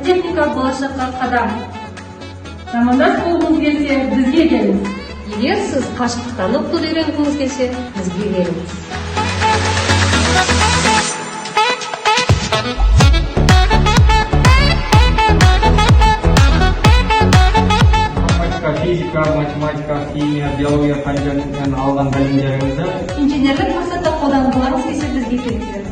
техника болашаққа қадам. Замандас болғыңыз келсе, бізге келіңіз. Егер сіз қашықтан оқуды үйренгіңіз келсе, бізге келіңіз. Физика, математика, химия, биология пәндерінен алған білімдеріңізді Инженерлік мақсатта қолданғыларыңыз келсе, бізге келіңіздер.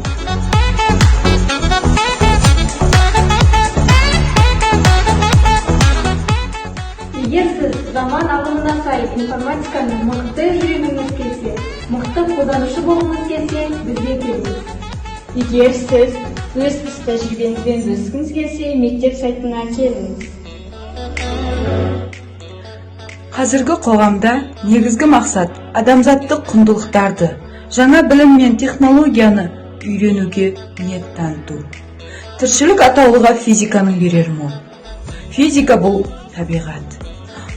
Егер сіз заман ағымына сай информатиканы мықты үйренгіңіз келсе, мықты қолданушы болғыңыз келсе, бізге келіңіз. Егер сіз өз іс тәжірибеңізбен бөліскіңіз келсе, мектеп сайтына келіңіз. Қазіргі қоғамда негізгі мақсат адамзаттық құндылықтарды, жаңа білім мен технологияны үйренуге ниет таныту. Тіршілік атаулыға физиканың берері мол. Физика бұл табиғат.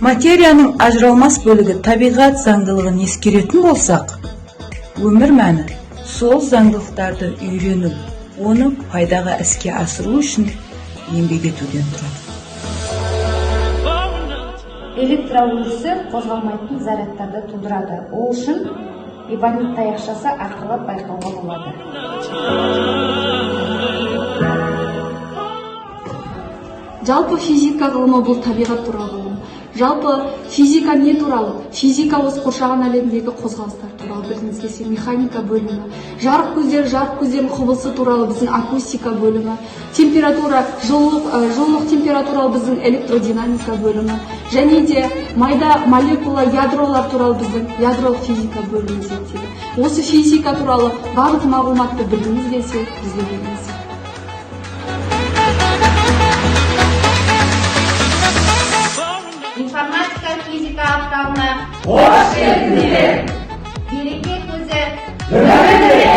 Материяның ажыралмас бөлігі табиғат заңдылығын ескеретін болсақ, өмір мәні сол заңдылықтарды үйрену, оны пайдаға іске асыру үшін еңбек етуден тұрады. Электрол өрісі қозғалмайтын зарядтарды тудырады. Ол үшін ибанит таяқшасы арқылы байқауға болады. Жалпы физика ғылымы бұл табиғат туралы ғылым. Жалпы физика не туралы? Физика осы қоршаған әлемдегі қозғалыстар туралы білгіңіз келсе, механика бөлімі. Жарық көздерінің құбылысы туралы біздің акустика бөлімі. Температура, жылулық температуралы біздің электродинамика бөлімі. Және де майда молекула ядролар туралы біздің ядролық физика бөлімі зерттейді. Осы физика туралы барлық мағлұматты білгіңіз келсе, бізге келіңіз. Информатика физика аптауына Қош келдіңіздер! береке көзі Өмірде!